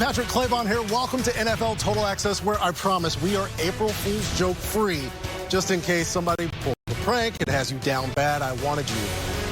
Patrick Claybon here. Welcome to NFL Total Access, where I promise we are April Fool's joke free. Just in case somebody pulls a prank and has you down bad, I wanted you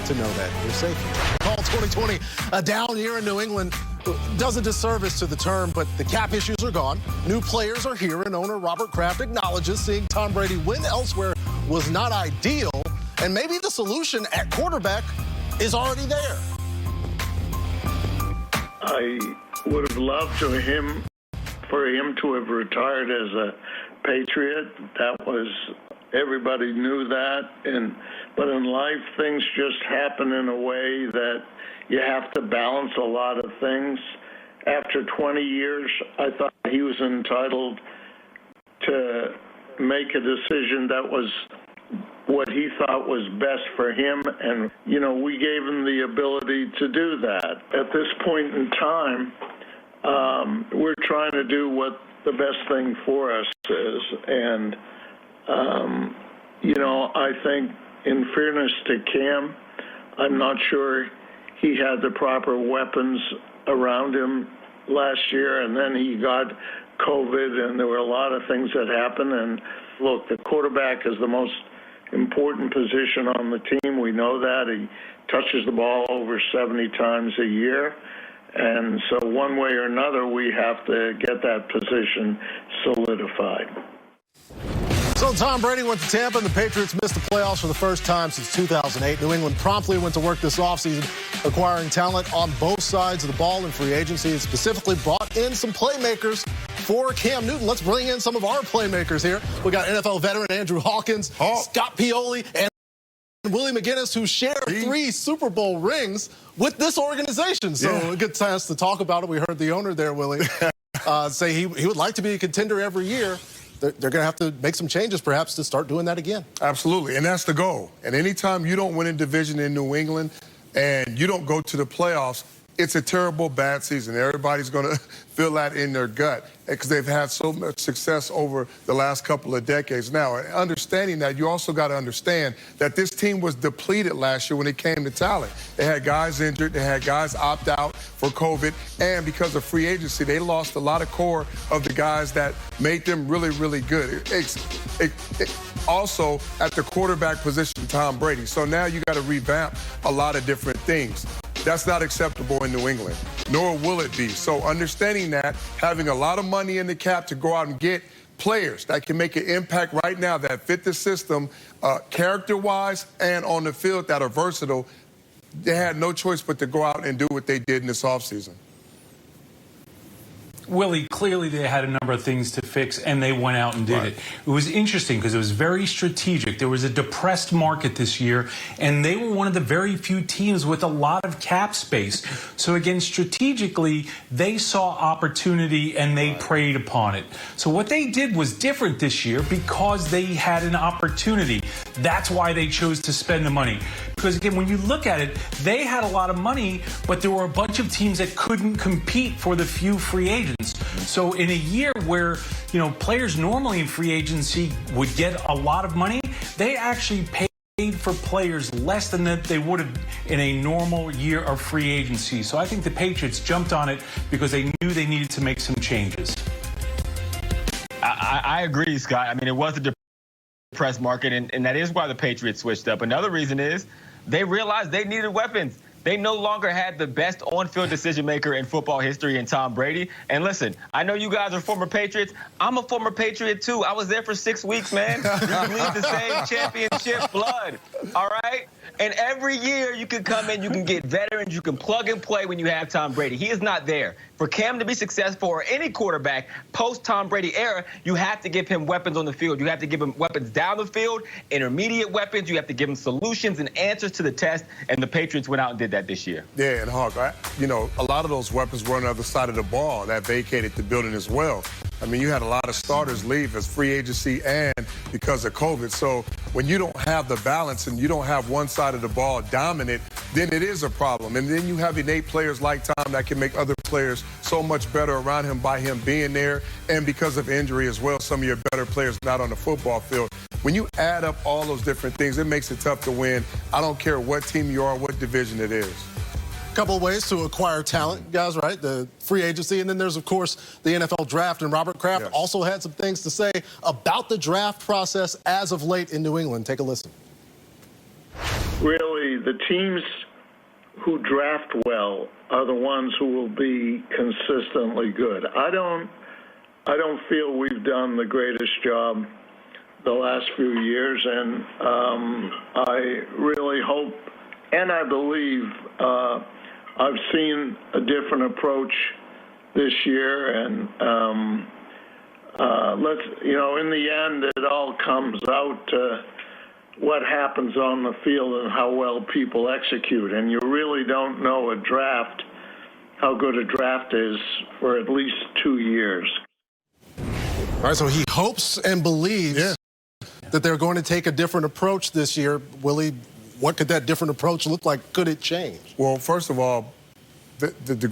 to know that you're safe. Call 2020 a down year in New England does a disservice to the term, but the cap issues are gone. New players are here, and owner Robert Kraft acknowledges seeing Tom Brady win elsewhere was not ideal, and maybe the solution at quarterback is already there. I would have loved for him to have retired as a Patriot. That was, everybody knew that. But in life, things just happen in a way that you have to balance a lot of things. After 20 years, I thought he was entitled to make a decision that was what he thought was best for him, and we gave him the ability to do that. At this point in time, we're trying to do what the best thing for us is, and I think in fairness to Cam, I'm not sure he had the proper weapons around him last year, and then he got COVID, and there were a lot of things that happened. And look, the quarterback is the most important position on the team. We know that. He touches the ball over 70 times a year. And so one way or another, we have to get that position solidified. So Tom Brady went to Tampa, and the Patriots missed the playoffs for the first time since 2008. New England promptly went to work this offseason, acquiring talent on both sides of the ball in free agency, and specifically brought in some playmakers for Cam Newton. Let's bring in some of our playmakers here. We got NFL veteran Andrew Hawkins, Scott Pioli, and Willie McGinest, who share 3 Super Bowl rings with this organization. So a good chance to talk about it. We heard the owner there, Willie, say he would like to be a contender every year. They're going to have to make some changes, perhaps, to start doing that again. Absolutely, and that's the goal. And anytime you don't win a division in New England and you don't go to the playoffs, it's a terrible, bad season. Everybody's going to feel that in their gut because they've had so much success over the last couple of decades. Now, understanding that, you also got to understand that this team was depleted last year when it came to talent. They had guys injured. They had guys opt out for COVID. And because of free agency, they lost a lot of core of the guys that made them really, really good. Also, at the quarterback position, Tom Brady. So now you got to revamp a lot of different things. That's not acceptable in New England, nor will it be. So understanding that, having a lot of money in the cap to go out and get players that can make an impact right now that fit the system, character-wise and on the field, that are versatile, they had no choice but to go out and do what they did in this offseason. Willie, clearly they had a number of things to fix, and they went out and did it. It was interesting because it was very strategic. There was a depressed market this year, and they were one of the very few teams with a lot of cap space. So again, strategically, they saw opportunity, and they preyed upon it. So what they did was different this year because they had an opportunity. That's why they chose to spend the money. Because again, when you look at it, they had a lot of money, but there were a bunch of teams that couldn't compete for the few free agents. So in a year where, players normally in free agency would get a lot of money, they actually paid for players less than that they would have in a normal year of free agency. So I think the Patriots jumped on it because they knew they needed to make some changes. I agree, Scott. I mean, it was a depressed market, and that is why the Patriots switched up. Another reason is they realized they needed weapons. They no longer had the best on-field decision-maker in football history in Tom Brady. And listen, I know you guys are former Patriots. I'm a former Patriot, too. I was there for 6 weeks, man. You bleed the same championship blood, all right? And every year you can come in, you can get veterans, you can plug and play when you have Tom Brady. He is not there. For Cam to be successful, or any quarterback post-Tom Brady era, you have to give him weapons on the field. You have to give him weapons down the field, intermediate weapons. You have to give him solutions and answers to the test, and the Patriots went out and did that this year. Yeah, and Hawk, a lot of those weapons were on the other side of the ball that vacated the building as well. I mean, you had a lot of starters leave as free agency and because of COVID. So when you don't have the balance and you don't have one side of the ball dominant, then it is a problem. And then you have innate players like Tom that can make other players so much better around him by him being there, and because of injury as well, some of your better players not on the football field. When you add up all those different things, it makes it tough to win. I don't care what team you are, what division it is. Couple of ways to acquire talent, guys, right? The free agency, and then there's, of course, the NFL draft. And Robert Kraft also had some things to say about the draft process as of late in New England. Take a listen. Really, the teams who draft well are the ones who will be consistently good. I don't feel we've done the greatest job the last few years, and I really hope and I believe I've seen a different approach this year, and in the end, it all comes out to what happens on the field and how well people execute. And you really don't know how good a draft is for at least 2 years. All right, so he hopes and believes that they're going to take a different approach this year. Willie, what could that different approach look like? Could it change? Well, first of all, the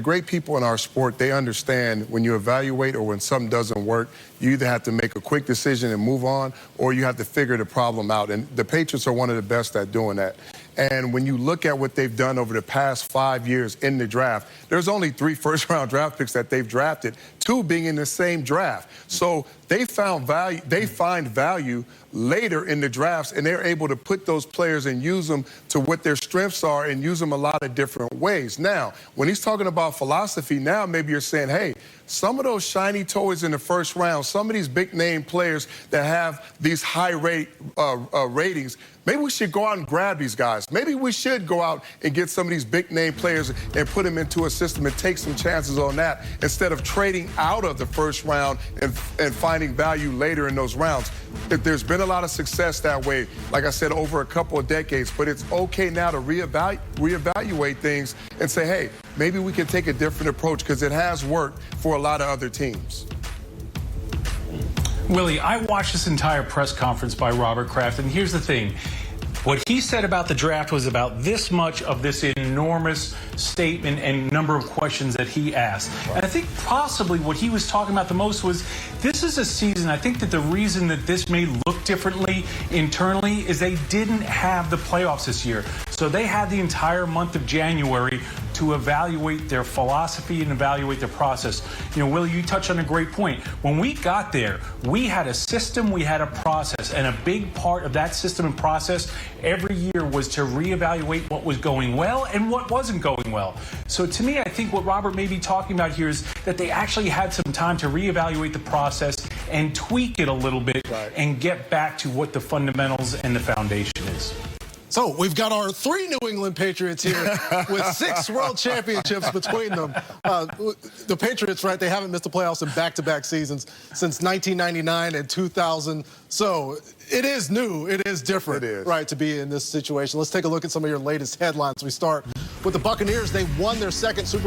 great people in our sport, they understand when you evaluate or when something doesn't work, you either have to make a quick decision and move on, or you have to figure the problem out. And the Patriots are one of the best at doing that. And when you look at what they've done over the past 5 years in the draft, there's only 3 first-round draft picks that they've drafted, 2 being in the same draft. So they find value later in the drafts, and they're able to put those players and use them to what their strengths are and use them a lot of different ways. Now, when he's talking about philosophy, now maybe you're saying, hey, some of those shiny toys in the first round, some of these big-name players that have these high ratings, maybe we should go out and grab these guys. Maybe we should go out and get some of these big-name players and put them into a system and take some chances on that instead of trading out of the first round and finding value later in those rounds. There's been a lot of success that way, like I said, over a couple of decades, but it's okay now to reevaluate things and say, hey, maybe we can take a different approach because it has worked for a lot of other teams. Willie, I watched this entire press conference by Robert Kraft, and here's the thing. What he said about the draft was about this much of this enormous statement and number of questions that he asked. And I think possibly what he was talking about the most was this is a season, I think that the reason that this may look differently internally is they didn't have the playoffs this year. So they had the entire month of January to evaluate their philosophy and evaluate their process. You know, Willie, you touched on a great point. When we got there, we had a system, we had a process, and a big part of that system and process every year was to reevaluate what was going well and what wasn't going well. So to me, I think what Robert may be talking about here is that they actually had some time to reevaluate the process and tweak it a little bit and get back to what the fundamentals and the foundation is. So we've got our 3 New England Patriots here with 6 world championships between them. The Patriots, right, they haven't missed the playoffs in back-to-back seasons since 1999 and 2000. So it is new. It is different, right, to be in this situation. Let's take a look at some of your latest headlines. We start with the Buccaneers. They won their 2nd Super